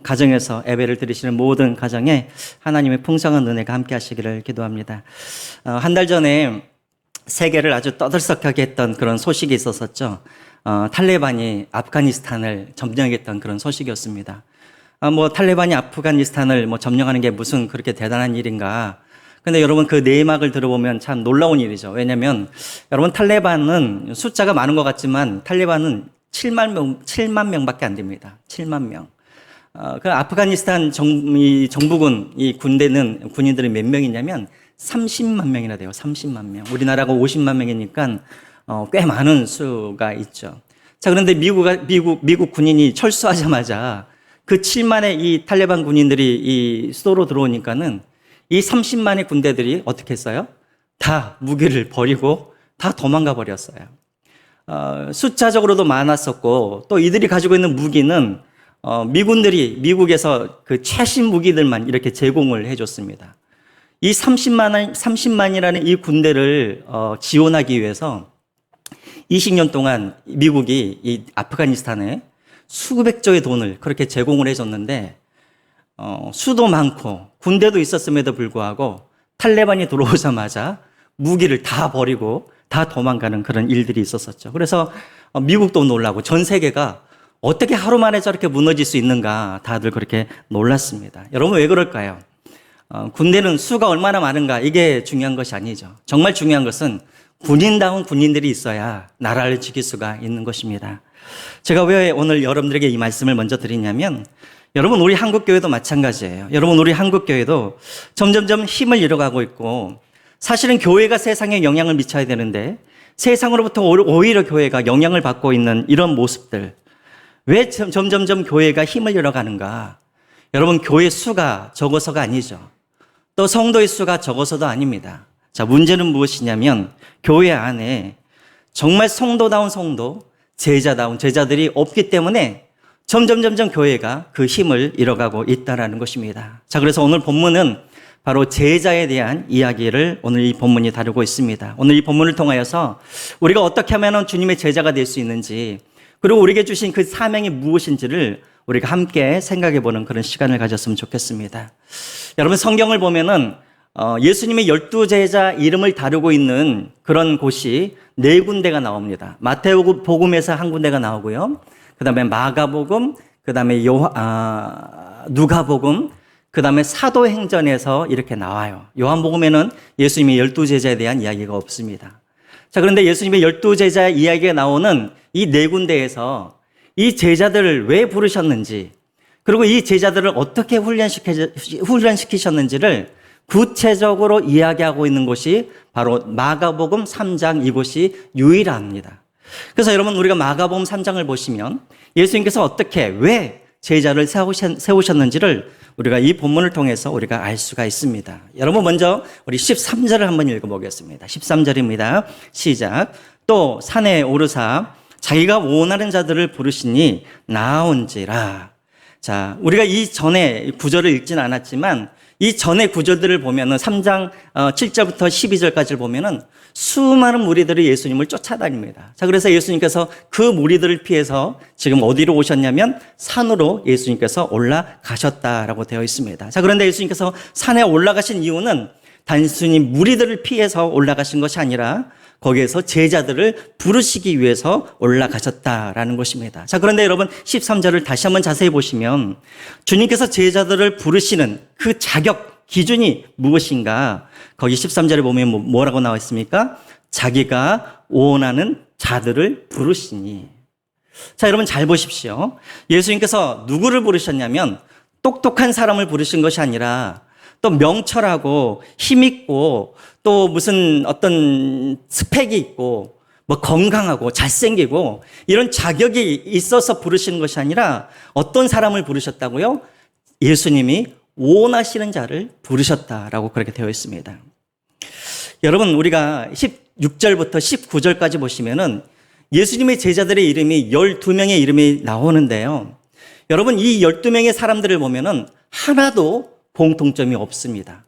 가정에서 예배를 드리시는 모든 가정에 하나님의 풍성한 은혜가 함께 하시기를 기도합니다. 한 달 전에 세계를 아주 떠들썩하게 했던 그런 소식이 있었었죠. 탈레반이 아프가니스탄을 점령했던 그런 소식이었습니다. 탈레반이 아프가니스탄을 점령하는 게 무슨 그렇게 대단한 일인가. 근데 여러분 그 내막을 들어보면 참 놀라운 일이죠. 왜냐면 여러분 탈레반은 숫자가 많은 것 같지만 탈레반은 7만 명밖에 안 됩니다. 7만 명. 그 아프가니스탄 정부군 이 군인들이 몇 명이냐면 30만 명이나 돼요. 30만 명. 우리나라가 50만 명이니까 꽤 많은 수가 있죠. 자, 그런데 미국 군인이 철수하자마자 그 7만의 이 탈레반 군인들이 이 수도로 들어오니까는 이 30만의 군대들이 어떻게 했어요? 다 무기를 버리고 다 도망가 버렸어요. 숫자적으로도 많았었고 또 이들이 가지고 있는 무기는 미국에서 그 최신 무기들만 이렇게 제공을 해줬습니다. 이 30만이라는 이 군대를 지원하기 위해서 20년 동안 미국이 이 아프가니스탄에 수백조의 돈을 그렇게 제공을 해줬는데 수도 많고 군대도 있었음에도 불구하고 탈레반이 들어오자마자 무기를 다 버리고 다 도망가는 그런 일들이 있었었죠. 그래서 미국도 놀라고 전 세계가 어떻게 하루 만에 저렇게 무너질 수 있는가 다들 그렇게 놀랐습니다. 여러분 왜 그럴까요? 군대는 수가 얼마나 많은가 이게 중요한 것이 아니죠. 정말 중요한 것은 군인다운 군인들이 있어야 나라를 지킬 수가 있는 것입니다. 제가 왜 오늘 여러분들에게 이 말씀을 먼저 드리냐면 여러분 우리 한국교회도 마찬가지예요. 여러분 우리 한국교회도 점점점 힘을 잃어가고 있고 사실은 교회가 세상에 영향을 미쳐야 되는데 세상으로부터 오히려 교회가 영향을 받고 있는 이런 모습들 왜 점점점 교회가 힘을 잃어가는가? 여러분 교회 수가 적어서가 아니죠. 또 성도의 수가 적어서도 아닙니다. 자, 문제는 무엇이냐면 교회 안에 정말 성도다운 성도, 제자다운 제자들이 없기 때문에 점점 교회가 그 힘을 잃어가고 있다는 것입니다. 자, 그래서 오늘 본문은 바로 제자에 대한 이야기를 오늘 이 본문이 다루고 있습니다. 오늘 이 본문을 통하여서 우리가 어떻게 하면 주님의 제자가 될 수 있는지 그리고 우리에게 주신 그 사명이 무엇인지를 우리가 함께 생각해보는 그런 시간을 가졌으면 좋겠습니다. 여러분 성경을 보면은 예수님의 12제자 이름을 다루고 있는 그런 곳이 4군데가 나옵니다. 마태복음에서 한 군데가 나오고요. 그 다음에 마가복음, 그 다음에 누가복음, 그 다음에 사도행전에서 이렇게 나와요. 요한복음에는 예수님의 12제자에 대한 이야기가 없습니다. 자, 그런데 예수님의 12제자 이야기가 나오는 이 4군데에서 이 제자들을 왜 부르셨는지, 그리고 이 제자들을 어떻게 훈련시키셨는지를 구체적으로 이야기하고 있는 곳이 바로 마가복음 3장 이곳이 유일합니다. 그래서 여러분 우리가 마가복음 3장을 보시면 예수님께서 어떻게 왜 제자를 세우셨는지를 우리가 이 본문을 통해서 우리가 알 수가 있습니다. 여러분 먼저 우리 13절을 한번 읽어보겠습니다. 13절입니다. 시작. 또 산에 오르사 자기가 원하는 자들을 부르시니 나아온지라. 자, 우리가 이 전에 구절을 읽지는 않았지만 이 전의 구절들을 보면은 3장 7절부터 12절까지를 보면은 수많은 무리들이 예수님을 쫓아다닙니다. 자, 그래서 예수님께서 그 무리들을 피해서 지금 어디로 오셨냐면 산으로 예수님께서 올라가셨다라고 되어 있습니다. 자, 그런데 예수님께서 산에 올라가신 이유는 단순히 무리들을 피해서 올라가신 것이 아니라 거기에서 제자들을 부르시기 위해서 올라가셨다라는 것입니다. 자, 그런데 여러분 13절을 다시 한번 자세히 보시면 주님께서 제자들을 부르시는 그 자격 기준이 무엇인가? 거기 13절에 보면 뭐라고 나와 있습니까? 자기가 원하는 자들을 부르시니. 자, 여러분 잘 보십시오. 예수님께서 누구를 부르셨냐면 똑똑한 사람을 부르신 것이 아니라 또 명철하고 힘있고 또 무슨 어떤 스펙이 있고 건강하고 잘생기고 이런 자격이 있어서 부르시는 것이 아니라 어떤 사람을 부르셨다고요? 예수님이 원하시는 자를 부르셨다라고 그렇게 되어 있습니다. 여러분 우리가 16절부터 19절까지 보시면은 예수님의 제자들의 이름이 12명의 이름이 나오는데요. 여러분 이 12명의 사람들을 보면은 하나도 공통점이 없습니다.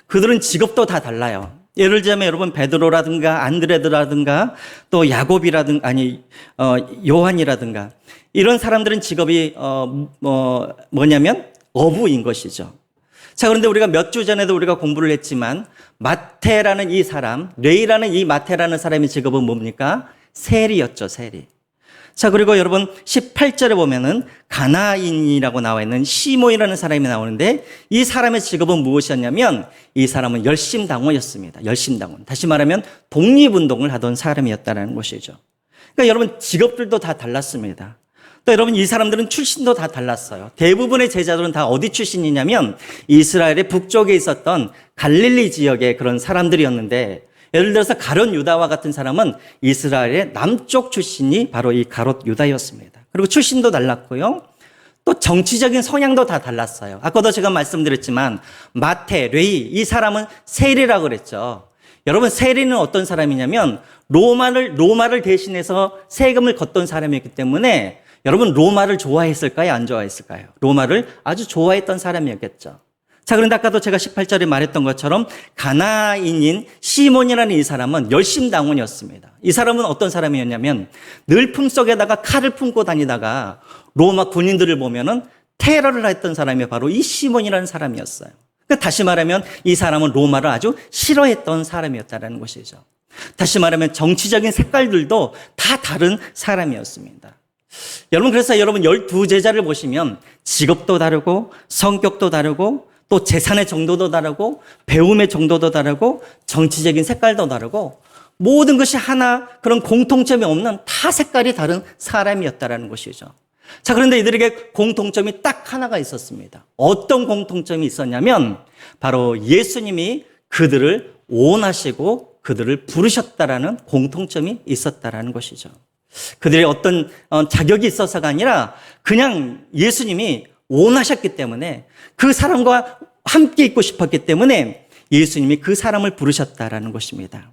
그들은 직업도 다 달라요. 예를 들자면 여러분 베드로라든가 안드레드라든가 또 야곱이라든가 요한이라든가 이런 사람들은 직업이 뭐냐면 어부인 것이죠. 자, 그런데 우리가 몇 주 전에도 우리가 공부를 했지만 마태라는 이 사람, 레이라는 이 마태라는 사람의 직업은 뭡니까? 세리였죠, 세리. 자, 그리고 여러분 18절에 보면은 가나인이라고 나와 있는 시몬이라는 사람이 나오는데 이 사람의 직업은 무엇이었냐면 이 사람은 열심당원이었습니다. 열심당원. 다시 말하면 독립운동을 하던 사람이었다는 것이죠. 그러니까 여러분 직업들도 다 달랐습니다. 또 여러분 이 사람들은 출신도 다 달랐어요. 대부분의 제자들은 다 어디 출신이냐면 이스라엘의 북쪽에 있었던 갈릴리 지역의 그런 사람들이었는데 예를 들어서 가롯 유다와 같은 사람은 이스라엘의 남쪽 출신이 바로 이 가롯 유다였습니다. 그리고 출신도 달랐고요. 또 정치적인 성향도 다 달랐어요. 아까도 제가 말씀드렸지만 마태, 레위 이 사람은 세리라고 그랬죠. 여러분 세리는 어떤 사람이냐면 로마를 대신해서 세금을 걷던 사람이었기 때문에 여러분 로마를 좋아했을까요? 안 좋아했을까요? 로마를 아주 좋아했던 사람이었겠죠. 자, 그런데 아까도 제가 18절에 말했던 것처럼 가나인인 시몬이라는 이 사람은 열심당원이었습니다. 이 사람은 어떤 사람이었냐면 늘 품속에다가 칼을 품고 다니다가 로마 군인들을 보면은 테러를 했던 사람이 바로 이 시몬이라는 사람이었어요. 그러니까 다시 말하면 이 사람은 로마를 아주 싫어했던 사람이었다는 것이죠. 다시 말하면 정치적인 색깔들도 다 다른 사람이었습니다. 여러분 그래서 여러분 12제자를 보시면 직업도 다르고 성격도 다르고 또 재산의 정도도 다르고 배움의 정도도 다르고 정치적인 색깔도 다르고 모든 것이 하나 그런 공통점이 없는 다 색깔이 다른 사람이었다라는 것이죠. 자, 그런데 이들에게 공통점이 딱 하나가 있었습니다. 어떤 공통점이 있었냐면 바로 예수님이 그들을 원하시고 그들을 부르셨다라는 공통점이 있었다라는 것이죠. 그들의 어떤 자격이 있어서가 아니라 그냥 예수님이 원하셨기 때문에 그 사람과 함께 있고 싶었기 때문에 예수님이 그 사람을 부르셨다라는 것입니다.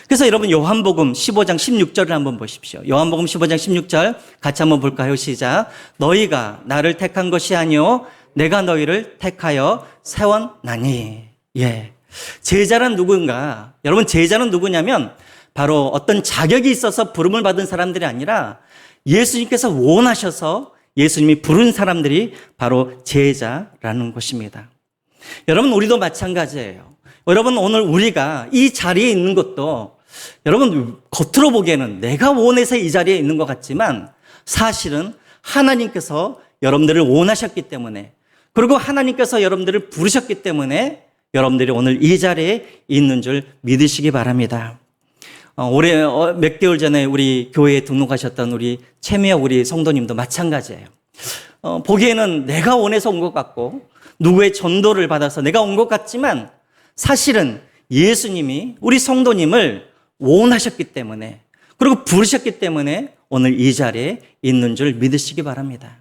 그래서 여러분 요한복음 15장 16절을 한번 보십시오. 요한복음 15장 16절 같이 한번 볼까요? 시작. 너희가 나를 택한 것이 아니요 내가 너희를 택하여 세웠나니. 예. 제자란 누군가? 여러분 제자는 누구냐면 바로 어떤 자격이 있어서 부름을 받은 사람들이 아니라 예수님께서 원하셔서 예수님이 부른 사람들이 바로 제자라는 것입니다. 여러분 우리도 마찬가지예요. 여러분 오늘 우리가 이 자리에 있는 것도 여러분 겉으로 보기에는 내가 원해서 이 자리에 있는 것 같지만 사실은 하나님께서 여러분들을 원하셨기 때문에 그리고 하나님께서 여러분들을 부르셨기 때문에 여러분들이 오늘 이 자리에 있는 줄 믿으시기 바랍니다. 올해 몇 개월 전에 우리 교회에 등록하셨던 우리 최미혁 우리 성도님도 마찬가지예요. 보기에는 내가 원해서 온 것 같고 누구의 전도를 받아서 내가 온 것 같지만 사실은 예수님이 우리 성도님을 원하셨기 때문에 그리고 부르셨기 때문에 오늘 이 자리에 있는 줄 믿으시기 바랍니다.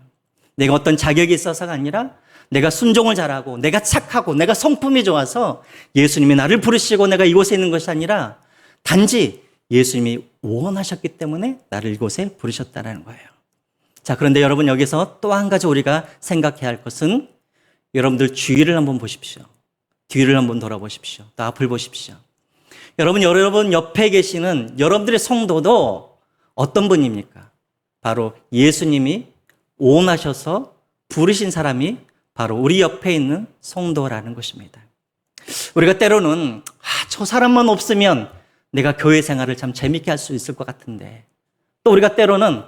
내가 어떤 자격이 있어서가 아니라 내가 순종을 잘하고 내가 착하고 내가 성품이 좋아서 예수님이 나를 부르시고 내가 이곳에 있는 것이 아니라 단지 예수님이 원하셨기 때문에 나를 이곳에 부르셨다는 거예요. 자, 그런데 여러분 여기서 또 한 가지 우리가 생각해야 할 것은 여러분들 주위를 한번 보십시오. 뒤를 한번 돌아보십시오. 또 앞을 보십시오. 여러분 옆에 계시는 여러분들의 성도도 어떤 분입니까? 바로 예수님이 원하셔서 부르신 사람이 바로 우리 옆에 있는 성도라는 것입니다. 우리가 때로는 저 사람만 없으면 내가 교회 생활을 참 재밌게 할 수 있을 것 같은데 또 우리가 때로는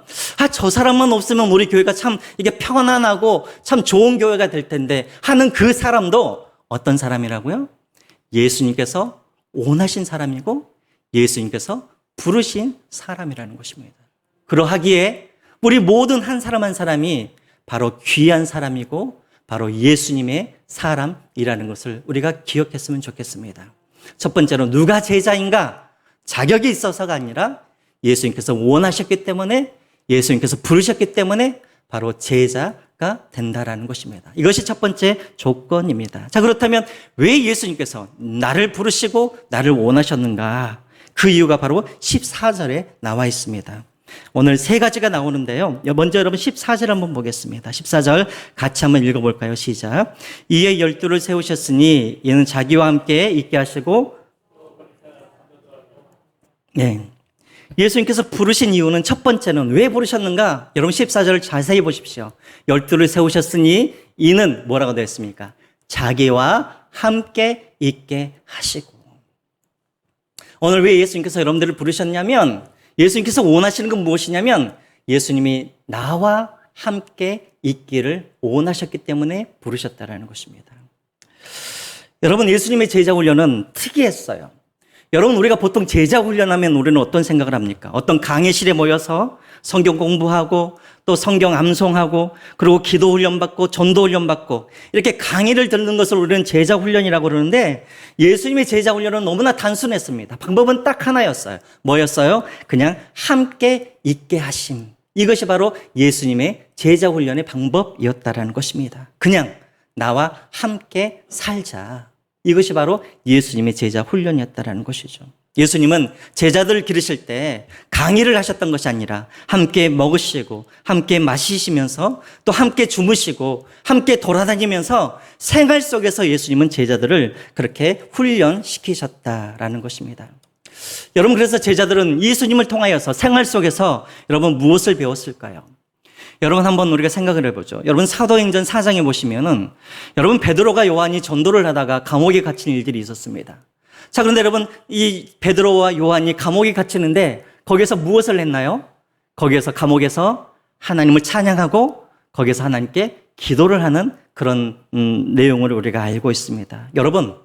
저 사람만 없으면 우리 교회가 참 이게 편안하고 참 좋은 교회가 될 텐데 하는 그 사람도 어떤 사람이라고요? 예수님께서 원하신 사람이고 예수님께서 부르신 사람이라는 것입니다. 그러하기에 우리 모든 한 사람 한 사람이 바로 귀한 사람이고 바로 예수님의 사람이라는 것을 우리가 기억했으면 좋겠습니다. 첫 번째로 누가 제자인가? 자격이 있어서가 아니라 예수님께서 원하셨기 때문에 예수님께서 부르셨기 때문에 바로 제자가 된다라는 것입니다. 이것이 첫 번째 조건입니다. 자, 그렇다면 왜 예수님께서 나를 부르시고 나를 원하셨는가? 그 이유가 바로 14절에 나와 있습니다. 오늘 세 가지가 나오는데요. 먼저 여러분 14절 한번 보겠습니다. 14절 같이 한번 읽어볼까요? 시작. 이에 12를 세우셨으니 이는 자기와 함께 있게 하시고 네. 예수님께서 부르신 이유는 첫 번째는 왜 부르셨는가? 여러분 14절을 자세히 보십시오. 12를 세우셨으니 이는 뭐라고 되어 있습니까? 자기와 함께 있게 하시고. 오늘 왜 예수님께서 여러분들을 부르셨냐면 예수님께서 원하시는 건 무엇이냐면 예수님이 나와 함께 있기를 원하셨기 때문에 부르셨다라는 것입니다. 여러분 예수님의 제자 훈련은 특이했어요. 여러분 우리가 보통 제자 훈련하면 우리는 어떤 생각을 합니까? 어떤 강의실에 모여서 성경 공부하고 또 성경 암송하고 그리고 기도 훈련 받고 전도 훈련 받고 이렇게 강의를 듣는 것을 우리는 제자 훈련이라고 그러는데 예수님의 제자 훈련은 너무나 단순했습니다. 방법은 딱 하나였어요. 뭐였어요? 그냥 함께 있게 하심. 이것이 바로 예수님의 제자 훈련의 방법이었다라는 것입니다. 그냥 나와 함께 살자. 이것이 바로 예수님의 제자 훈련이었다라는 것이죠. 예수님은 제자들을 기르실 때 강의를 하셨던 것이 아니라 함께 먹으시고 함께 마시시면서 또 함께 주무시고 함께 돌아다니면서 생활 속에서 예수님은 제자들을 그렇게 훈련시키셨다라는 것입니다. 여러분 그래서 제자들은 예수님을 통하여서 생활 속에서 여러분 무엇을 배웠을까요? 여러분 한번 우리가 생각을 해보죠. 여러분 사도행전 4장에 보시면은 여러분 베드로가 요한이 전도를 하다가 감옥에 갇힌 일들이 있었습니다. 자, 그런데 여러분 이 베드로와 요한이 감옥에 갇히는데 거기서 무엇을 했나요? 거기에서 감옥에서 하나님을 찬양하고 거기서 하나님께 기도를 하는 그런 내용을 우리가 알고 있습니다. 여러분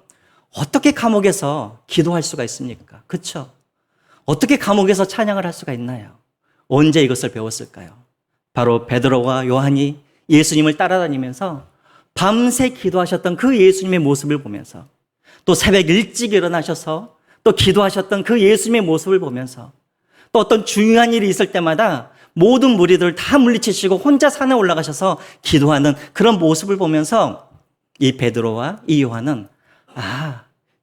어떻게 감옥에서 기도할 수가 있습니까? 그렇죠? 어떻게 감옥에서 찬양을 할 수가 있나요? 언제 이것을 배웠을까요? 바로 베드로와 요한이 예수님을 따라다니면서 밤새 기도하셨던 그 예수님의 모습을 보면서 또 새벽 일찍 일어나셔서 또 기도하셨던 그 예수님의 모습을 보면서 또 어떤 중요한 일이 있을 때마다 모든 무리들을 다 물리치시고 혼자 산에 올라가셔서 기도하는 그런 모습을 보면서 이 베드로와 이 요한은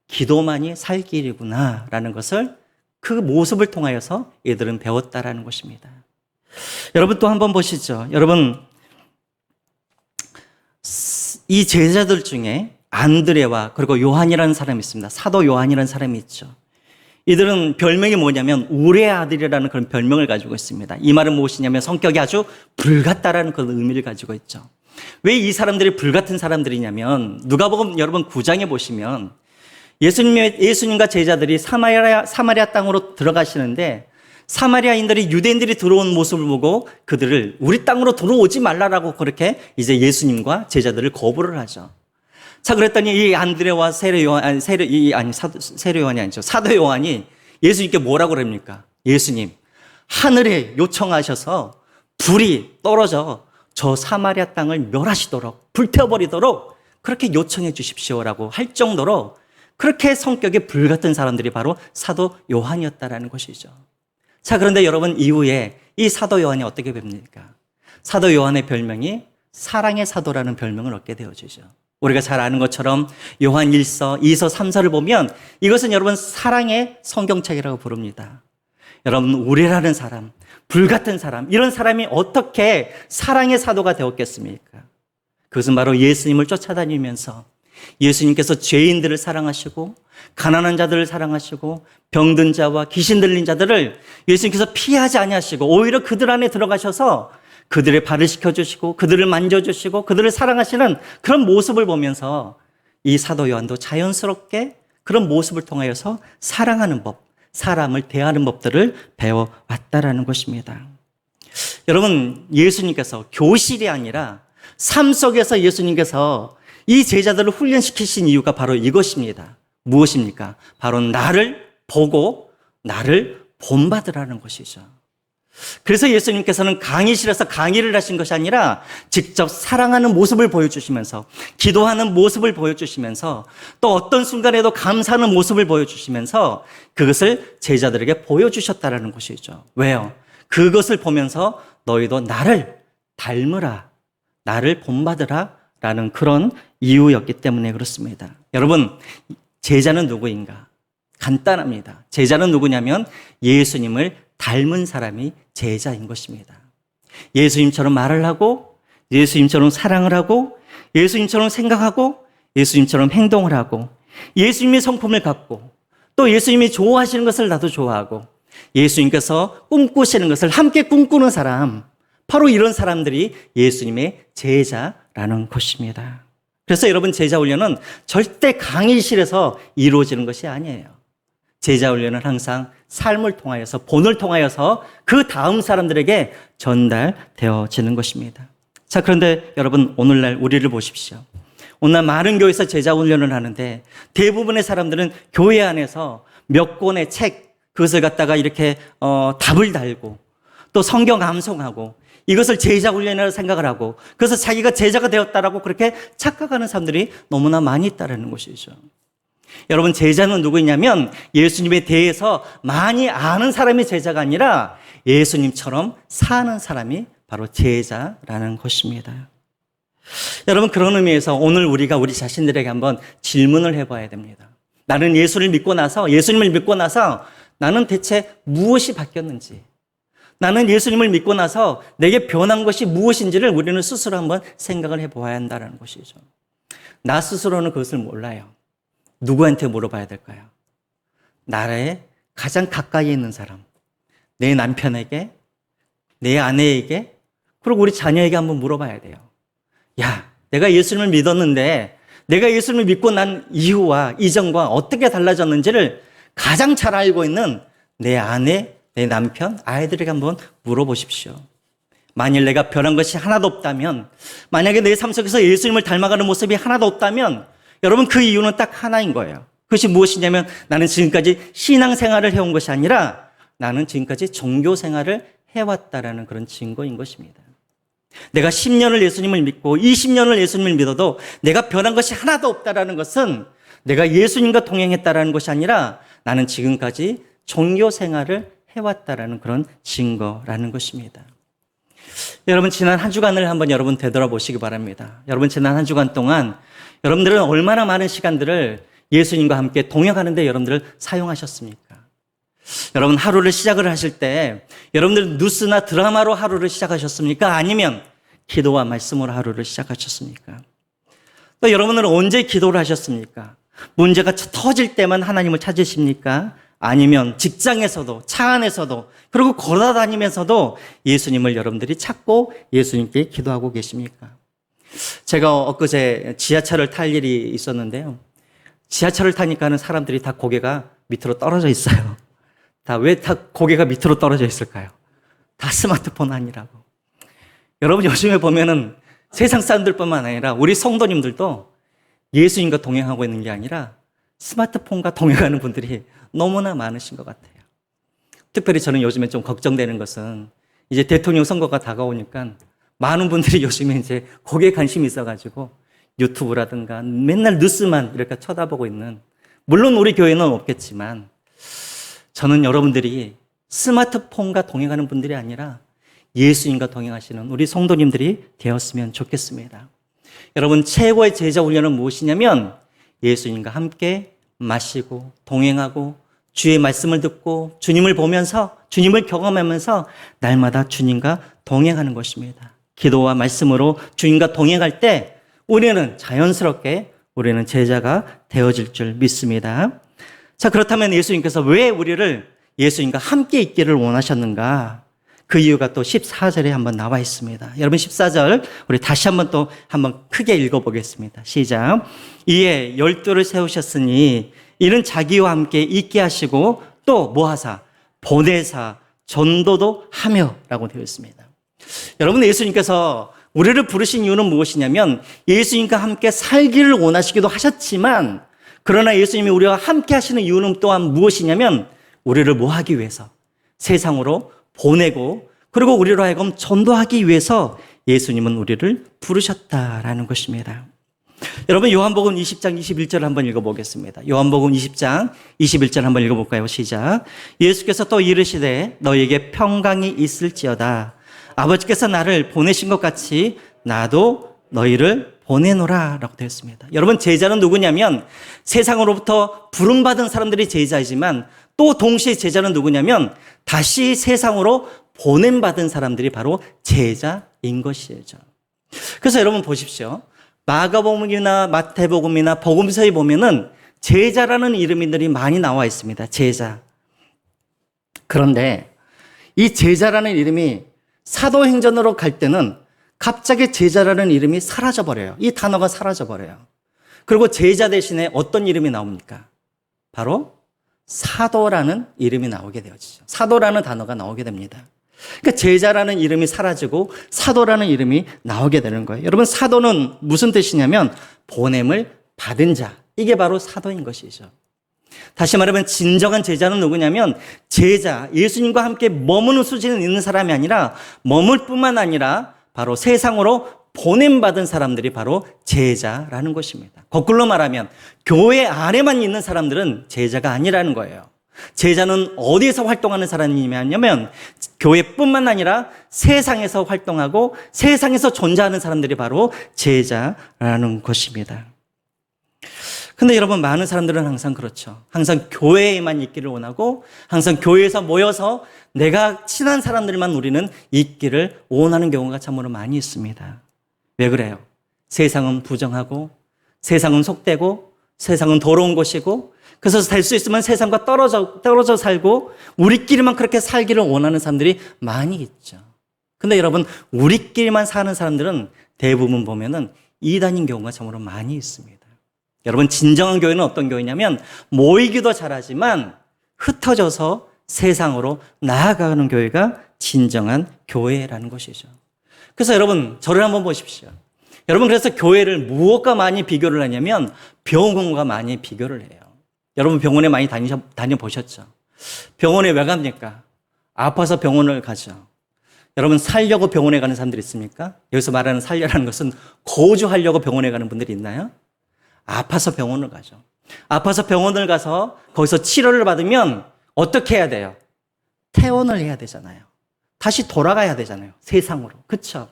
기도만이 살 길이구나 라는 것을 그 모습을 통하여서 이들은 배웠다라는 것입니다. 여러분 또 한번 보시죠. 여러분 이 제자들 중에 안드레와 그리고 요한이라는 사람이 있습니다. 사도 요한이라는 사람이 있죠. 이들은 별명이 뭐냐면 우레의 아들이라는 그런 별명을 가지고 있습니다. 이 말은 무엇이냐면 성격이 아주 불같다라는 그런 의미를 가지고 있죠. 왜 이 사람들이 불같은 사람들이냐면 누가복음 여러분 9장에 보시면 예수님과 제자들이 사마리아 땅으로 들어가시는데 사마리아인들이 유대인들이 들어온 모습을 보고 그들을 우리 땅으로 들어오지 말라라고 그렇게 이제 예수님과 제자들을 거부를 하죠. 자, 그랬더니 이 안드레와 사도 요한이 예수님께 뭐라고 그럽니까? 예수님, 하늘에 요청하셔서 불이 떨어져 저 사마리아 땅을 멸하시도록 불태워버리도록 그렇게 요청해 주십시오라고 할 정도로 그렇게 성격이 불같은 사람들이 바로 사도 요한이었다라는 것이죠. 자, 그런데 여러분 이후에 이 사도 요한이 어떻게 됩니까? 사도 요한의 별명이 사랑의 사도라는 별명을 얻게 되어지죠. 우리가 잘 아는 것처럼 요한 1서, 2서, 3서를 보면 이것은 여러분 사랑의 성경책이라고 부릅니다. 여러분 우레라는 사람, 불같은 사람, 이런 사람이 어떻게 사랑의 사도가 되었겠습니까? 그것은 바로 예수님을 쫓아다니면서 예수님께서 죄인들을 사랑하시고 가난한 자들을 사랑하시고 병든 자와 귀신 들린 자들을 예수님께서 피하지 아니하시고 오히려 그들 안에 들어가셔서 그들의 발을 씻겨주시고 그들을 만져주시고 그들을 사랑하시는 그런 모습을 보면서 이 사도 요한도 자연스럽게 그런 모습을 통하여서 사랑하는 법, 사람을 대하는 법들을 배워왔다라는 것입니다. 여러분 예수님께서 교실이 아니라 삶 속에서 예수님께서 이 제자들을 훈련시키신 이유가 바로 이것입니다. 무엇입니까? 바로 나를 보고 나를 본받으라는 것이죠. 그래서 예수님께서는 강의실에서 강의를 하신 것이 아니라 직접 사랑하는 모습을 보여주시면서 기도하는 모습을 보여주시면서 또 어떤 순간에도 감사하는 모습을 보여주시면서 그것을 제자들에게 보여주셨다는 것이죠. 왜요? 그것을 보면서 너희도 나를 닮으라, 나를 본받으라 라는 그런 이유였기 때문에 그렇습니다. 여러분, 제자는 누구인가? 간단합니다. 제자는 누구냐면 예수님을 닮은 사람이 제자인 것입니다. 예수님처럼 말을 하고 예수님처럼 사랑을 하고 예수님처럼 생각하고 예수님처럼 행동을 하고 예수님의 성품을 갖고 또 예수님이 좋아하시는 것을 나도 좋아하고 예수님께서 꿈꾸시는 것을 함께 꿈꾸는 사람, 바로 이런 사람들이 예수님의 제자라는 것입니다. 그래서 여러분, 제자 훈련은 절대 강의실에서 이루어지는 것이 아니에요. 제자 훈련은 항상 삶을 통하여서, 본을 통하여서 그 다음 사람들에게 전달되어지는 것입니다. 자, 그런데 여러분, 오늘날 우리를 보십시오. 오늘 많은 교회에서 제자 훈련을 하는데 대부분의 사람들은 교회 안에서 몇 권의 책, 그것을 갖다가 이렇게 답을 달고 또 성경 암송하고 이것을 제자 훈련이라고 생각을 하고, 그래서 자기가 제자가 되었다라고 그렇게 착각하는 사람들이 너무나 많이 있다는 것이죠. 여러분, 제자는 누구냐면 예수님에 대해서 많이 아는 사람이 제자가 아니라 예수님처럼 사는 사람이 바로 제자라는 것입니다. 여러분, 그런 의미에서 오늘 우리가 우리 자신들에게 한번 질문을 해봐야 됩니다. 나는 예수님을 믿고 나서 나는 대체 무엇이 바뀌었는지, 나는 예수님을 믿고 나서 내게 변한 것이 무엇인지를 우리는 스스로 한번 생각을 해보아야 한다는 것이죠. 나 스스로는 그것을 몰라요. 누구한테 물어봐야 될까요? 나의 가장 가까이 있는 사람, 내 남편에게, 내 아내에게, 그리고 우리 자녀에게 한번 물어봐야 돼요. 야, 내가 예수님을 믿었는데 내가 예수님을 믿고 난 이후와 이전과 어떻게 달라졌는지를 가장 잘 알고 있는 내 아내, 내 남편, 아이들에게 한번 물어보십시오. 만일 내가 변한 것이 하나도 없다면, 만약에 내 삶 속에서 예수님을 닮아가는 모습이 하나도 없다면, 여러분, 그 이유는 딱 하나인 거예요. 그것이 무엇이냐면 나는 지금까지 신앙생활을 해온 것이 아니라 나는 지금까지 종교생활을 해왔다라는 그런 증거인 것입니다. 내가 10년을 예수님을 믿고 20년을 예수님을 믿어도 내가 변한 것이 하나도 없다라는 것은 내가 예수님과 동행했다라는 것이 아니라 나는 지금까지 종교생활을 해왔다라는 그런 증거라는 것입니다. 여러분, 지난 한 주간을 한번 여러분 되돌아보시기 바랍니다. 여러분, 지난 한 주간 동안 여러분들은 얼마나 많은 시간들을 예수님과 함께 동행하는 데 여러분들 사용하셨습니까? 여러분, 하루를 시작을 하실 때 여러분들 뉴스나 드라마로 하루를 시작하셨습니까? 아니면 기도와 말씀으로 하루를 시작하셨습니까? 또 여러분들은 언제 기도를 하셨습니까? 문제가 터질 때만 하나님을 찾으십니까? 아니면 직장에서도, 차 안에서도, 그리고 걸어다니면서도 예수님을 여러분들이 찾고 예수님께 기도하고 계십니까? 제가 엊그제 지하철을 탈 일이 있었는데요. 지하철을 타니까는 사람들이 다 고개가 밑으로 떨어져 있어요. 왜 고개가 밑으로 떨어져 있을까요? 다 스마트폰 아니라고. 여러분, 요즘에 보면은 세상 사람들뿐만 아니라 우리 성도님들도 예수님과 동행하고 있는 게 아니라 스마트폰과 동행하는 분들이 너무나 많으신 것 같아요. 특별히 저는 요즘에 좀 걱정되는 것은 이제 대통령 선거가 다가오니까 많은 분들이 요즘에 이제 거기에 관심이 있어가지고 유튜브라든가 맨날 뉴스만 이렇게 쳐다보고 있는, 물론 우리 교회는 없겠지만 저는 여러분들이 스마트폰과 동행하는 분들이 아니라 예수님과 동행하시는 우리 성도님들이 되었으면 좋겠습니다. 여러분, 최고의 제자 훈련은 무엇이냐면 예수님과 함께 마시고 동행하고 주의 말씀을 듣고 주님을 보면서 주님을 경험하면서 날마다 주님과 동행하는 것입니다. 기도와 말씀으로 주님과 동행할 때 우리는 자연스럽게 우리는 제자가 되어질 줄 믿습니다. 자, 그렇다면 예수님께서 왜 우리를 예수님과 함께 있기를 원하셨는가? 그 이유가 또 14절에 한번 나와 있습니다. 여러분, 14절 우리 다시 한번 크게 읽어보겠습니다. 시작. 이에 12를 세우셨으니 이는 자기와 함께 있게 하시고 또 뭐하사 보내사 전도도 하며 라고 되어 있습니다. 여러분, 예수님께서 우리를 부르신 이유는 무엇이냐면 예수님과 함께 살기를 원하시기도 하셨지만, 그러나 예수님이 우리와 함께 하시는 이유는 또한 무엇이냐면 우리를 뭐 하기 위해서? 세상으로 보내고 그리고 우리로 하여금 전도하기 위해서 예수님은 우리를 부르셨다라는 것입니다. 여러분, 요한복음 20장 21절 한번 읽어보겠습니다. 요한복음 20장 21절 한번 읽어볼까요? 시작. 예수께서 또 이르시되 너에게 평강이 있을지어다. 아버지께서 나를 보내신 것 같이 나도 너희를 보내노라 라고 되어 있습니다. 여러분, 제자는 누구냐면 세상으로부터 부름받은 사람들이 제자이지만 또 동시에 제자는 누구냐면 다시 세상으로 보냄받은 사람들이 바로 제자인 것이죠. 그래서 여러분 보십시오. 마가복음이나 마태복음이나 복음서에 보면은 제자라는 이름들이 많이 나와 있습니다. 제자. 그런데 이 제자라는 이름이 사도행전으로 갈 때는 갑자기 제자라는 이름이 사라져버려요. 이 단어가 사라져버려요. 그리고 제자 대신에 어떤 이름이 나옵니까? 바로 사도라는 이름이 나오게 되어지죠. 사도라는 단어가 나오게 됩니다. 그러니까 제자라는 이름이 사라지고 사도라는 이름이 나오게 되는 거예요. 여러분, 사도는 무슨 뜻이냐면 보냄을 받은 자. 이게 바로 사도인 것이죠. 다시 말하면 진정한 제자는 누구냐면 제자, 예수님과 함께 머무는 수준에 있는 사람이 아니라 머물 뿐만 아니라 바로 세상으로 보냄받은 사람들이 바로 제자라는 것입니다. 거꾸로 말하면 교회 안에만 있는 사람들은 제자가 아니라는 거예요. 제자는 어디에서 활동하는 사람이냐면 교회뿐만 아니라 세상에서 활동하고 세상에서 존재하는 사람들이 바로 제자라는 것입니다. 근데 여러분, 많은 사람들은 항상 그렇죠. 항상 교회에만 있기를 원하고 항상 교회에서 모여서 내가 친한 사람들만 우리는 있기를 원하는 경우가 참으로 많이 있습니다. 왜 그래요? 세상은 부정하고 세상은 속되고 세상은 더러운 곳이고 그래서 될 수 있으면 세상과 떨어져 살고 우리끼리만 그렇게 살기를 원하는 사람들이 많이 있죠. 근데 여러분, 우리끼리만 사는 사람들은 대부분 보면은 이단인 경우가 참으로 많이 있습니다. 여러분, 진정한 교회는 어떤 교회냐면 모이기도 잘하지만 흩어져서 세상으로 나아가는 교회가 진정한 교회라는 것이죠. 그래서 여러분, 저를 한번 보십시오. 여러분, 그래서 교회를 무엇과 많이 비교를 하냐면 병원과 많이 비교를 해요. 여러분, 병원에 많이 다녀보셨죠? 병원에 왜 갑니까? 아파서 병원을 가죠. 여러분, 살려고 병원에 가는 사람들 있습니까? 여기서 말하는 살려라는 것은 거주하려고 병원에 가는 분들이 있나요? 아파서 병원을 가죠. 아파서 병원을 가서 거기서 치료를 받으면 어떻게 해야 돼요? 퇴원을 해야 되잖아요. 다시 돌아가야 되잖아요. 세상으로. 그렇죠?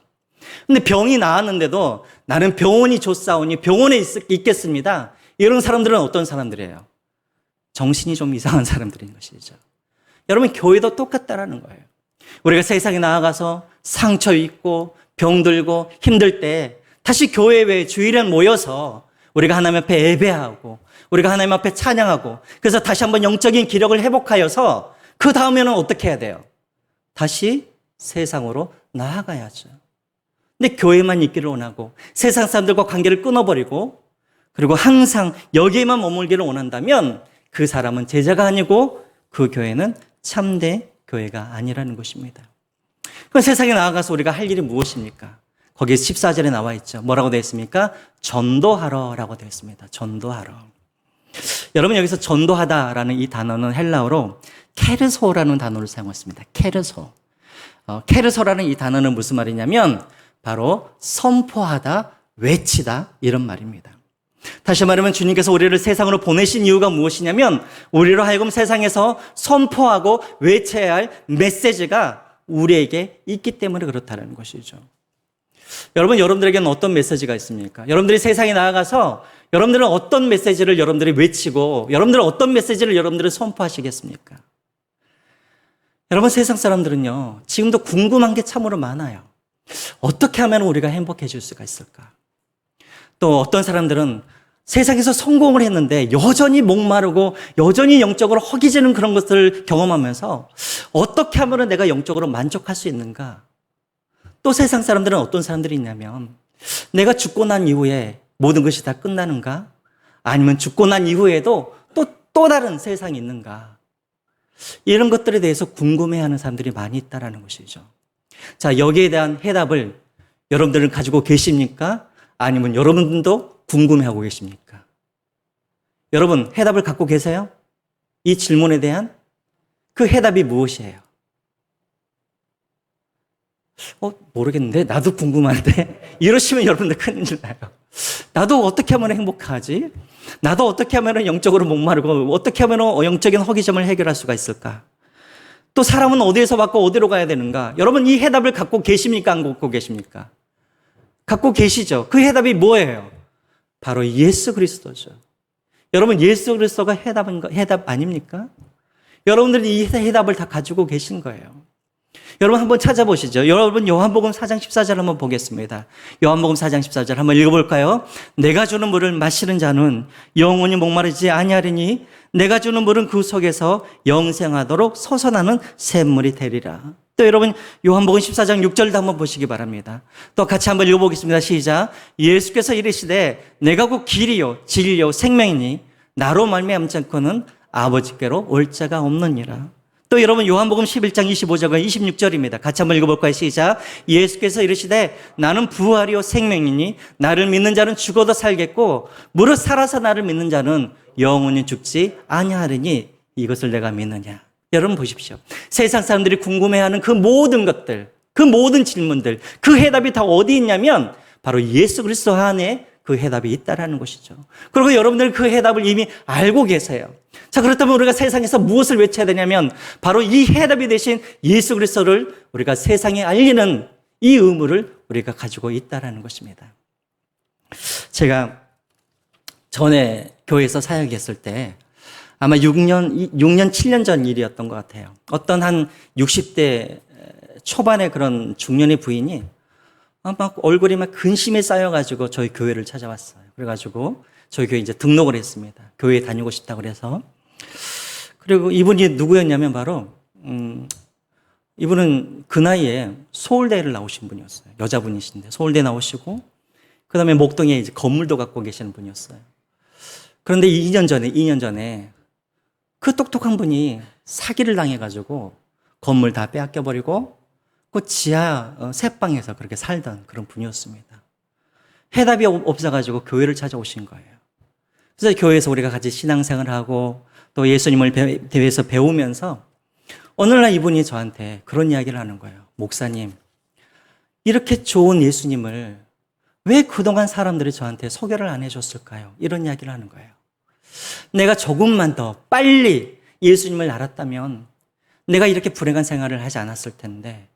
근데 병이 나았는데도 나는 병원이 좋사오니 병원에 있겠습니다. 이런 사람들은 어떤 사람들이에요? 정신이 좀 이상한 사람들인 것이죠. 여러분, 교회도 똑같다라는 거예요. 우리가 세상에 나아가서 상처 입고 병들고 힘들 때 다시 교회 외에 주일에 모여서 우리가 하나님 앞에 예배하고 우리가 하나님 앞에 찬양하고 그래서 다시 한번 영적인 기력을 회복하여서 그 다음에는 어떻게 해야 돼요? 다시 세상으로 나아가야죠. 근데 교회만 있기를 원하고 세상 사람들과 관계를 끊어버리고 그리고 항상 여기에만 머물기를 원한다면 그 사람은 제자가 아니고 그 교회는 참된 교회가 아니라는 것입니다. 그럼 세상에 나아가서 우리가 할 일이 무엇입니까? 거기에 14절에 나와 있죠. 뭐라고 되어 있습니까? 전도하러라고 되어 있습니다. 전도하러. 여러분, 여기서 전도하다라는 이 단어는 헬라어로 케르소라는 단어를 사용했습니다. 케르소. 케르소라는 이 단어는 무슨 말이냐면 바로 선포하다, 외치다 이런 말입니다. 다시 말하면 주님께서 우리를 세상으로 보내신 이유가 무엇이냐면 우리로 하여금 세상에서 선포하고 외쳐야 할 메시지가 우리에게 있기 때문에 그렇다는 것이죠. 여러분, 여러분들에게는 어떤 메시지가 있습니까? 여러분들이 세상에 나아가서 여러분들은 어떤 메시지를 여러분들이 외치고 여러분들은 어떤 메시지를 여러분들이 선포하시겠습니까? 여러분, 세상 사람들은요 지금도 궁금한 게 참으로 많아요. 어떻게 하면 우리가 행복해질 수가 있을까? 또 어떤 사람들은 세상에서 성공을 했는데 여전히 목마르고 여전히 영적으로 허기지는 그런 것들을 경험하면서 어떻게 하면 내가 영적으로 만족할 수 있는가? 또 세상 사람들은 어떤 사람들이 있냐면 내가 죽고 난 이후에 모든 것이 다 끝나는가? 아니면 죽고 난 이후에도 또 다른 세상이 있는가? 이런 것들에 대해서 궁금해하는 사람들이 많이 있다는 것이죠. 자, 여기에 대한 해답을 여러분들은 가지고 계십니까? 아니면 여러분도 궁금해하고 계십니까? 여러분, 해답을 갖고 계세요? 이 질문에 대한 그 해답이 무엇이에요? 모르겠는데 나도 궁금한데 이러시면 여러분들 큰일 나요. 나도 어떻게 하면 행복하지? 나도 어떻게 하면 영적으로 목마르고 어떻게 하면 영적인 허기점을 해결할 수가 있을까? 또 사람은 어디에서 받고 어디로 가야 되는가? 여러분, 이 해답을 갖고 계십니까? 안 갖고 계십니까? 갖고 계시죠? 그 해답이 뭐예요? 바로 예수 그리스도죠. 여러분, 예수 그리스도가 해답 아닙니까? 여러분들이 이 해답을 다 가지고 계신 거예요. 여러분 한번 찾아보시죠. 여러분 요한복음 4장 14절 한번 보겠습니다. 요한복음 4장 14절 한번 읽어볼까요? 내가 주는 물을 마시는 자는 영원히 목마르지 아니하리니 내가 주는 물은 그 속에서 영생하도록 솟아나는 샘물이 되리라. 또 여러분 요한복음 14장 6절도 한번 보시기 바랍니다. 또 같이 한번 읽어보겠습니다. 시작. 예수께서 이르시되 내가 곧 길이요 진리요 생명이니 나로 말미암지 않고는 아버지께로 올 자가 없느니라. 또 여러분 요한복음 11장 25절과 26절입니다. 같이 한번 읽어볼까요? 시작. 예수께서 이르시되 나는 부활이요 생명이니 나를 믿는 자는 죽어도 살겠고 무릇 살아서 나를 믿는 자는 영원히 죽지 아니하리니 이것을 내가 믿느냐. 여러분 보십시오. 세상 사람들이 궁금해하는 그 모든 것들, 그 모든 질문들, 그 해답이 다 어디 있냐면 바로 예수 그리스도 안에 그 해답이 있다라는 것이죠. 그리고 여러분들 그 해답을 이미 알고 계세요. 자, 그렇다면 우리가 세상에서 무엇을 외쳐야 되냐면 바로 이 해답이 되신 예수 그리스도를 우리가 세상에 알리는 이 의무를 우리가 가지고 있다라는 것입니다. 제가 전에 교회에서 사역했을 때 아마 6년, 7년 전 일이었던 것 같아요. 어떤 한 60대 초반의 그런 중년의 부인이 막 얼굴이 막 근심에 쌓여가지고 저희 교회를 찾아왔어요. 그래가지고 저희 교회 이제 등록을 했습니다. 교회에 다니고 싶다고 그래서. 그리고 이분이 누구였냐면 바로, 이분은 그 나이에 서울대를 나오신 분이었어요. 여자분이신데 서울대 나오시고, 그 다음에 목동에 이제 건물도 갖고 계시는 분이었어요. 그런데 2년 전에 그 똑똑한 분이 사기를 당해가지고 건물 다 빼앗겨버리고 그 지하 셋방에서 그렇게 살던 그런 분이었습니다. 해답이 없어가지고 교회를 찾아오신 거예요. 그래서 교회에서 우리가 같이 신앙생활을 하고 또 예수님을 대회에서 배우면서 어느 날 이분이 저한테 그런 이야기를 하는 거예요. 목사님, 이렇게 좋은 예수님을 왜 그동안 사람들이 저한테 소개를 안 해줬을까요? 이런 이야기를 하는 거예요. 내가 조금만 더 빨리 예수님을 알았다면 내가 이렇게 불행한 생활을 하지 않았을 텐데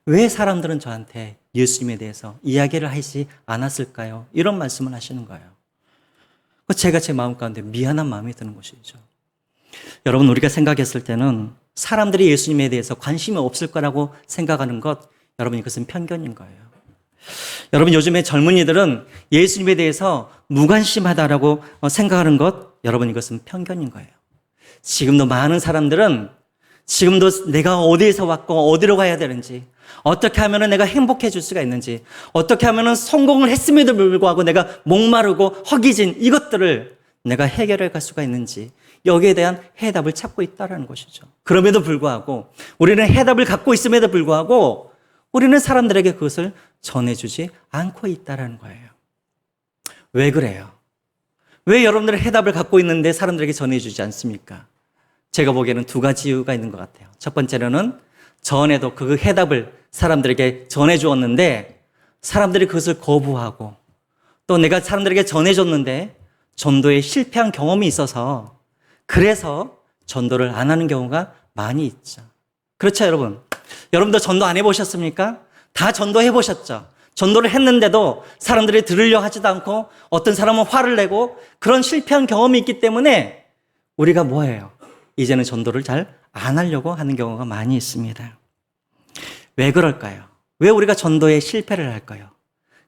왜 사람들은 저한테 예수님에 대해서 이야기를 하지 않았을까요? 이런 말씀을 하시는 거예요. 제가 제 마음 가운데 미안한 마음이 드는 것이죠. 여러분, 우리가 생각했을 때는 사람들이 예수님에 대해서 관심이 없을 거라고 생각하는 것, 여러분 이것은 편견인 거예요. 여러분, 요즘에 젊은이들은 예수님에 대해서 무관심하다라고 생각하는 것, 여러분 이것은 편견인 거예요. 지금도 많은 사람들은 지금도 내가 어디에서 왔고 어디로 가야 되는지, 어떻게 하면 내가 행복해질 수가 있는지, 어떻게 하면 성공을 했음에도 불구하고 내가 목마르고 허기진 이것들을 내가 해결해 갈 수가 있는지 여기에 대한 해답을 찾고 있다는 것이죠. 그럼에도 불구하고 우리는 해답을 갖고 있음에도 불구하고 우리는 사람들에게 그것을 전해주지 않고 있다는 거예요. 왜 그래요? 왜 여러분들은 해답을 갖고 있는데 사람들에게 전해주지 않습니까? 제가 보기에는 두 가지 이유가 있는 것 같아요. 첫 번째로는 전에도 그 해답을 사람들에게 전해주었는데 사람들이 그것을 거부하고 또 내가 사람들에게 전해줬는데 전도에 실패한 경험이 있어서 그래서 전도를 안 하는 경우가 많이 있죠. 그렇죠, 여러분? 여러분도 전도 안 해보셨습니까? 다 전도해 보셨죠? 전도를 했는데도 사람들이 들으려 하지도 않고 어떤 사람은 화를 내고 그런 실패한 경험이 있기 때문에 우리가 뭐예요? 이제는 전도를 잘 안 하려고 하는 경우가 많이 있습니다. 왜 그럴까요? 왜 우리가 전도에 실패를 할까요?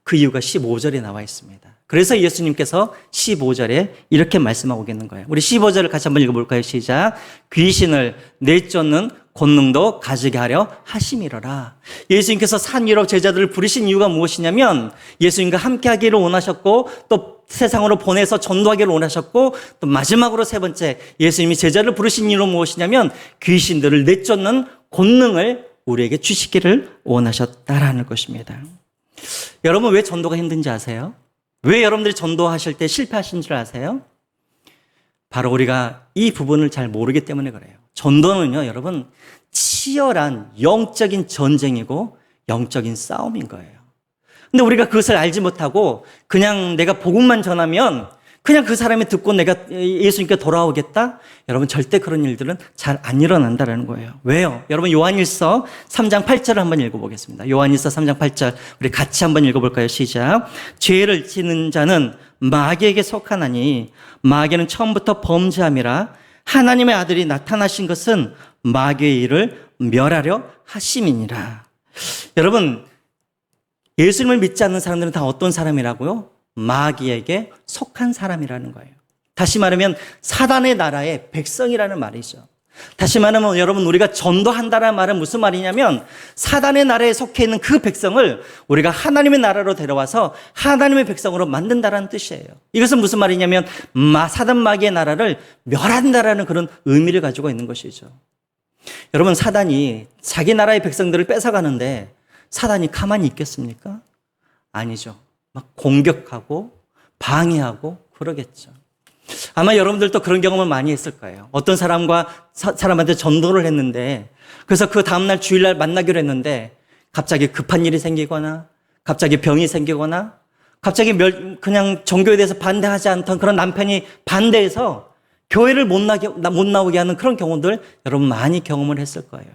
그 이유가 15절에 나와 있습니다. 그래서 예수님께서 15절에 이렇게 말씀하고 계는 거예요. 우리 15절을 같이 한번 읽어볼까요? 시작. 귀신을 내쫓는 권능도 가지게 하려 하심이로라. 예수님께서 산 유럽 제자들을 부르신 이유가 무엇이냐면 예수님과 함께 하기를 원하셨고 또 세상으로 보내서 전도하기를 원하셨고 또 마지막으로 세 번째 예수님이 제자를 부르신 이유는 무엇이냐면 귀신들을 내쫓는 권능을 우리에게 주시기를 원하셨다라는 것입니다. 여러분, 왜 전도가 힘든지 아세요? 왜 여러분들이 전도하실 때 실패하신 줄 아세요? 바로 우리가 이 부분을 잘 모르기 때문에 그래요. 전도는요, 여러분, 치열한 영적인 전쟁이고 영적인 싸움인 거예요. 근데 우리가 그것을 알지 못하고 그냥 내가 복음만 전하면 그냥 그 사람이 듣고 내가 예수님께 돌아오겠다? 여러분, 절대 그런 일들은 잘 안 일어난다는 거예요. 왜요? 여러분, 요한일서 3장 8절을 한번 읽어보겠습니다. 요한일서 3장 8절 우리 같이 한번 읽어볼까요? 시작. 죄를 지는 자는 마귀에게 속하나니 마귀는 처음부터 범죄함이라 하나님의 아들이 나타나신 것은 마귀의 일을 멸하려 하심이니라. 여러분, 예수님을 믿지 않는 사람들은 다 어떤 사람이라고요? 마귀에게 속한 사람이라는 거예요. 다시 말하면 사단의 나라의 백성이라는 말이죠. 다시 말하면 여러분, 우리가 전도한다는 말은 무슨 말이냐면 사단의 나라에 속해 있는 그 백성을 우리가 하나님의 나라로 데려와서 하나님의 백성으로 만든다는 뜻이에요. 이것은 무슨 말이냐면 사단 마귀의 나라를 멸한다라는 그런 의미를 가지고 있는 것이죠. 여러분, 사단이 자기 나라의 백성들을 뺏어가는데 사단이 가만히 있겠습니까? 아니죠. 막 공격하고 방해하고 그러겠죠. 아마 여러분들도 그런 경험을 많이 했을 거예요. 어떤 사람한테 전도를 했는데, 그래서 그 다음날 주일날 만나기로 했는데 갑자기 급한 일이 생기거나 갑자기 병이 생기거나 갑자기 그냥 종교에 대해서 반대하지 않던 그런 남편이 반대해서 교회를 못 나오게 하는 그런 경우들 여러분 많이 경험을 했을 거예요.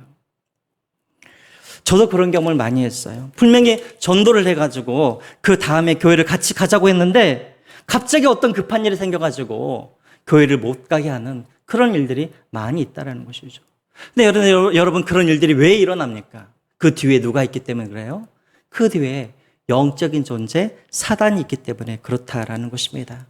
저도 그런 경험을 많이 했어요. 분명히 전도를 해가지고 그 다음에 교회를 같이 가자고 했는데 갑자기 어떤 급한 일이 생겨가지고 교회를 못 가게 하는 그런 일들이 많이 있다는 것이죠. 근데 여러분, 그런 일들이 왜 일어납니까? 그 뒤에 누가 있기 때문에 그래요? 그 뒤에 영적인 존재 사단이 있기 때문에 그렇다라는 것입니다.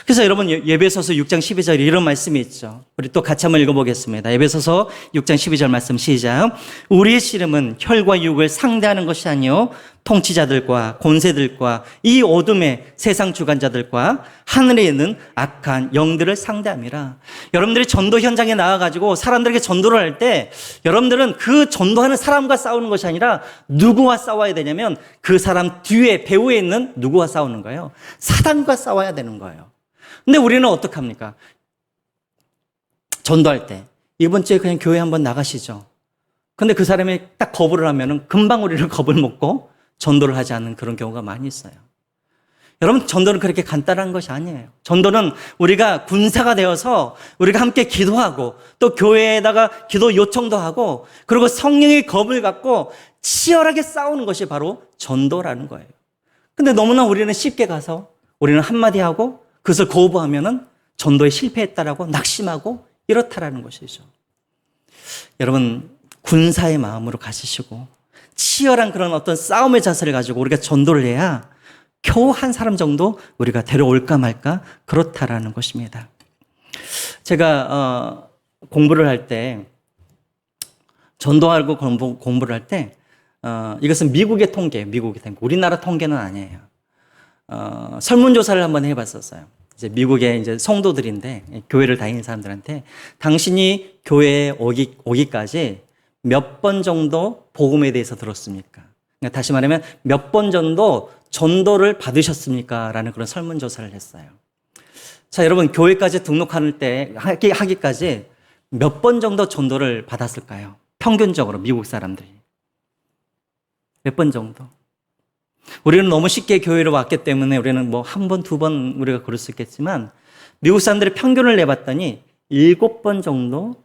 그래서 여러분, 에베소서 6장 12절에 이런 말씀이 있죠. 우리 또 같이 한번 읽어보겠습니다. 에베소서 6장 12절 말씀 시작. 우리의 씨름은 혈과 육을 상대하는 것이 아니요 통치자들과 권세들과 이 어둠의 세상 주관자들과 하늘에 있는 악한 영들을 상대함이라. 여러분들이 전도 현장에 나와가지고 사람들에게 전도를 할 때 여러분들은 그 전도하는 사람과 싸우는 것이 아니라 누구와 싸워야 되냐면 그 사람 뒤에 배후에 있는 누구와 싸우는 거예요? 사단과 싸워야 되는 거예요. 근데 우리는 어떡합니까? 전도할 때 이번 주에 그냥 교회 한번 나가시죠. 근데 그 사람이 딱 거부를 하면은 금방 우리를 겁을 먹고 전도를 하지 않는 그런 경우가 많이 있어요. 여러분, 전도는 그렇게 간단한 것이 아니에요. 전도는 우리가 군사가 되어서 우리가 함께 기도하고 또 교회에다가 기도 요청도 하고 그리고 성령의 겁을 갖고 치열하게 싸우는 것이 바로 전도라는 거예요. 근데 너무나 우리는 쉽게 가서 우리는 한마디 하고 그것을 거부하면은 전도에 실패했다라고 낙심하고 이렇다라는 것이죠. 여러분, 군사의 마음으로 가시시고 치열한 그런 어떤 싸움의 자세를 가지고 우리가 전도를 해야 겨우 한 사람 정도 우리가 데려올까 말까 그렇다라는 것입니다. 제가 공부를 할 때, 전도하고 공부를 할 때 이것은 미국의 통계예요. 미국의 통계. 우리나라 통계는 아니에요. 설문조사를 한번 해봤었어요. 이제 미국의 이제 성도들인데 교회를 다니는 사람들한테 당신이 교회에 오기까지 몇 번 정도 복음에 대해서 들었습니까? 그러니까 다시 말하면 몇 번 정도 전도를 받으셨습니까? 라는 그런 설문조사를 했어요. 자, 여러분, 교회까지 등록할 때 하기까지 몇 번 정도 전도를 받았을까요? 평균적으로 미국 사람들이. 몇 번 정도? 우리는 너무 쉽게 교회로 왔기 때문에 우리는 뭐 한 번, 두 번 우리가 그럴 수 있겠지만 미국 사람들이 평균을 내봤더니 7번 정도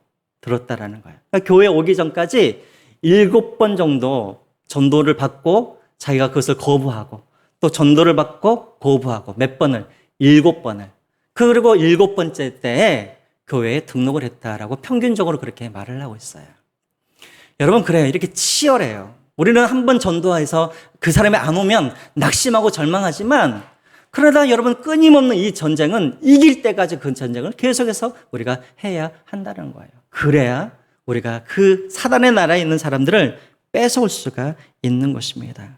들었다라는 거예요. 그러니까 교회 오기 전까지 7번 정도 전도를 받고 자기가 그것을 거부하고 또 전도를 받고 거부하고 몇 번을? 7번을. 그리고 7번째 때에 교회에 등록을 했다라고 평균적으로 그렇게 말을 하고 있어요. 여러분, 그래요. 이렇게 치열해요. 우리는 한 번 전도해서 그 사람이 안 오면 낙심하고 절망하지만 그러다 여러분 끊임없는 이 전쟁은 이길 때까지 그 전쟁을 계속해서 우리가 해야 한다는 거예요. 그래야 우리가 그 사단의 나라에 있는 사람들을 뺏어올 수가 있는 것입니다.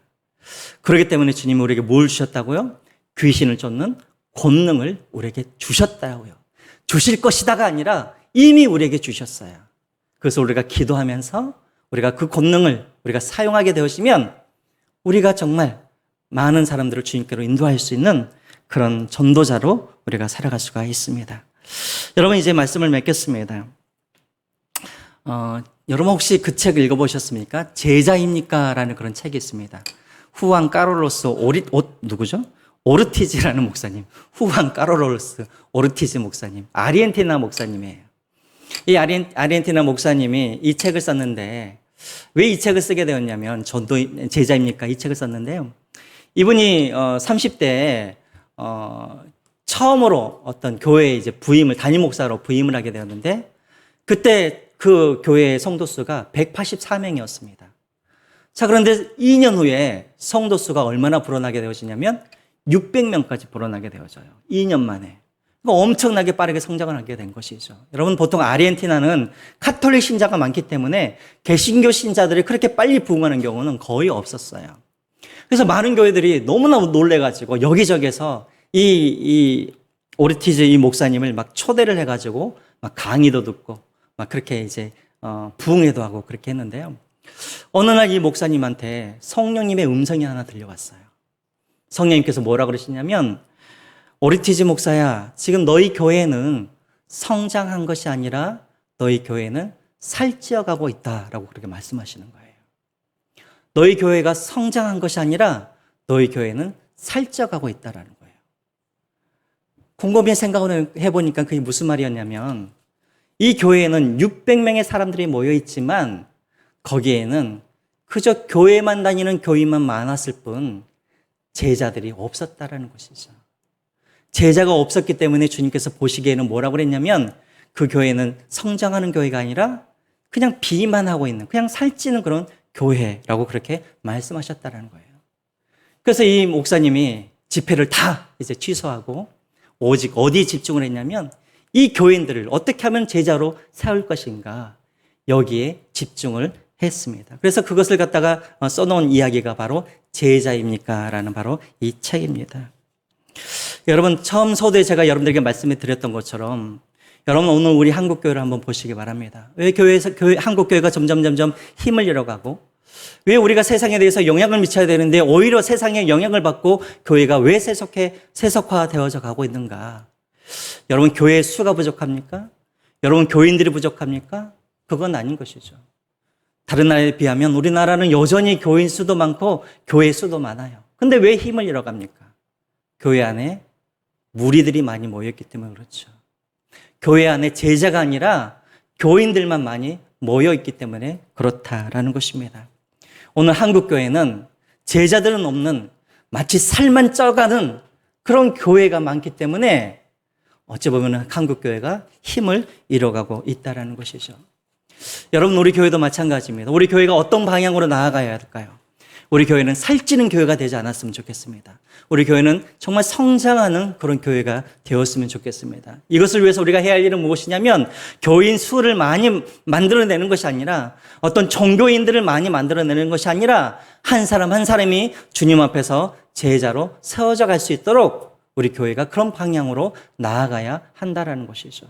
그렇기 때문에 주님이 우리에게 뭘 주셨다고요? 귀신을 쫓는 권능을 우리에게 주셨다고요. 주실 것이다가 아니라 이미 우리에게 주셨어요. 그래서 우리가 기도하면서 우리가 그 권능을 우리가 사용하게 되시면 우리가 정말 많은 사람들을 주님께로 인도할 수 있는 그런 전도자로 우리가 살아갈 수가 있습니다. 여러분, 이제 말씀을 맺겠습니다. 여러분 혹시 그 책 읽어보셨습니까? 제자입니까? 라는 그런 책이 있습니다. 후안 카를로스 누구죠? 오르티즈라는 목사님. 후안 카를로스 오르티즈 목사님. 아르헨티나 목사님이에요. 이 아르헨티나 목사님이 이 책을 썼는데 왜 이 책을 쓰게 되었냐면 전도 제자입니까? 이 책을 썼는데요. 이분이 30대에 처음으로 어떤 교회에 이제 담임 목사로 부임을 하게 되었는데 그때 그 교회의 성도수가 184명이었습니다. 자, 그런데 2년 후에 성도수가 얼마나 불어나게 되어지냐면 600명까지 불어나게 되어져요. 2년 만에. 엄청나게 빠르게 성장을 하게 된 것이죠. 여러분, 보통 아르헨티나는 카톨릭 신자가 많기 때문에 개신교 신자들이 그렇게 빨리 부흥하는 경우는 거의 없었어요. 그래서 많은 교회들이 너무나 놀래가지고 여기저기서 이 오르티즈 이 목사님을 막 초대를 해가지고 막 강의도 듣고 막 그렇게 이제 부흥회도 하고 그렇게 했는데요. 어느 날 이 목사님한테 성령님의 음성이 하나 들려왔어요. 성령님께서 뭐라 그러시냐면, 오르티즈 목사야, 지금 너희 교회는 성장한 것이 아니라 너희 교회는 살찌어가고 있다라고 그렇게 말씀하시는 거예요. 너희 교회가 성장한 것이 아니라 너희 교회는 살쪄가고 있다라는 거예요. 곰곰이 생각을 해보니까 그게 무슨 말이었냐면, 이 교회에는 600명의 사람들이 모여 있지만 거기에는 그저 교회만 다니는 교인만 많았을 뿐 제자들이 없었다라는 것이죠. 제자가 없었기 때문에 주님께서 보시기에는 뭐라고 그랬냐면, 그 교회는 성장하는 교회가 아니라 그냥 비만 하고 있는, 그냥 살찌는 그런 교회라고 그렇게 말씀하셨다라는 거예요. 그래서 이 목사님이 집회를 다 이제 취소하고 오직 어디에 집중을 했냐면, 이 교인들을 어떻게 하면 제자로 세울 것인가, 여기에 집중을 했습니다. 그래서 그것을 갖다가 써놓은 이야기가 바로 제자입니까? 라는 바로 이 책입니다. 여러분, 처음 서두에 제가 여러분들에게 말씀을 드렸던 것처럼, 여러분 오늘 우리 한국교회를 한번 보시기 바랍니다. 왜 한국교회가 점점 힘을 잃어가고, 왜 우리가 세상에 대해서 영향을 미쳐야 되는데 오히려 세상에 영향을 받고 교회가 왜 세속화되어져 가고 있는가? 여러분, 교회의 수가 부족합니까? 여러분, 교인들이 부족합니까? 그건 아닌 것이죠. 다른 나라에 비하면 우리나라는 여전히 교인 수도 많고 교회 수도 많아요. 근데 왜 힘을 잃어갑니까? 교회 안에 무리들이 많이 모였기 때문에 그렇죠. 교회 안에 제자가 아니라 교인들만 많이 모여있기 때문에 그렇다라는 것입니다. 오늘 한국교회는 제자들은 없는 마치 살만 쪄가는 그런 교회가 많기 때문에 어찌 보면 한국교회가 힘을 잃어가고 있다는 것이죠. 여러분, 우리 교회도 마찬가지입니다. 우리 교회가 어떤 방향으로 나아가야 할까요? 우리 교회는 살찌는 교회가 되지 않았으면 좋겠습니다. 우리 교회는 정말 성장하는 그런 교회가 되었으면 좋겠습니다. 이것을 위해서 우리가 해야 할 일은 무엇이냐면, 교인 수를 많이 만들어내는 것이 아니라, 어떤 종교인들을 많이 만들어내는 것이 아니라, 한 사람 한 사람이 주님 앞에서 제자로 세워져 갈 수 있도록 우리 교회가 그런 방향으로 나아가야 한다는 것이죠.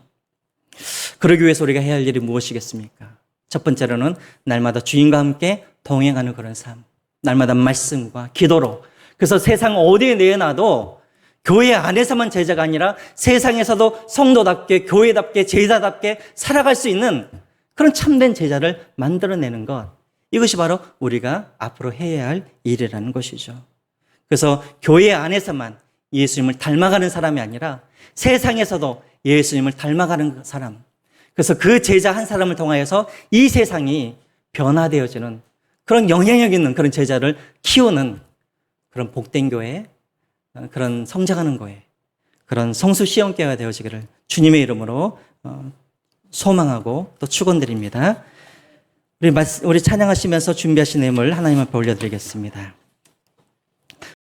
그러기 위해서 우리가 해야 할 일이 무엇이겠습니까? 첫 번째로는 날마다 주님과 함께 동행하는 그런 삶, 날마다 말씀과 기도로, 그래서 세상 어디에 내놔도 교회 안에서만 제자가 아니라 세상에서도 성도답게, 교회답게, 제자답게 살아갈 수 있는 그런 참된 제자를 만들어내는 것, 이것이 바로 우리가 앞으로 해야 할 일이라는 것이죠. 그래서 교회 안에서만 예수님을 닮아가는 사람이 아니라 세상에서도 예수님을 닮아가는 사람, 그래서 그 제자 한 사람을 통하여서 이 세상이 변화되어지는 그런 영향력 있는 그런 제자를 키우는 그런 복된 교회, 그런 성장하는 교회, 그런 성수 시험교회가 되어지기를 주님의 이름으로 소망하고 또 축원드립니다. 우리 찬양하시면서 준비하신 예물 하나님 앞에 올려드리겠습니다.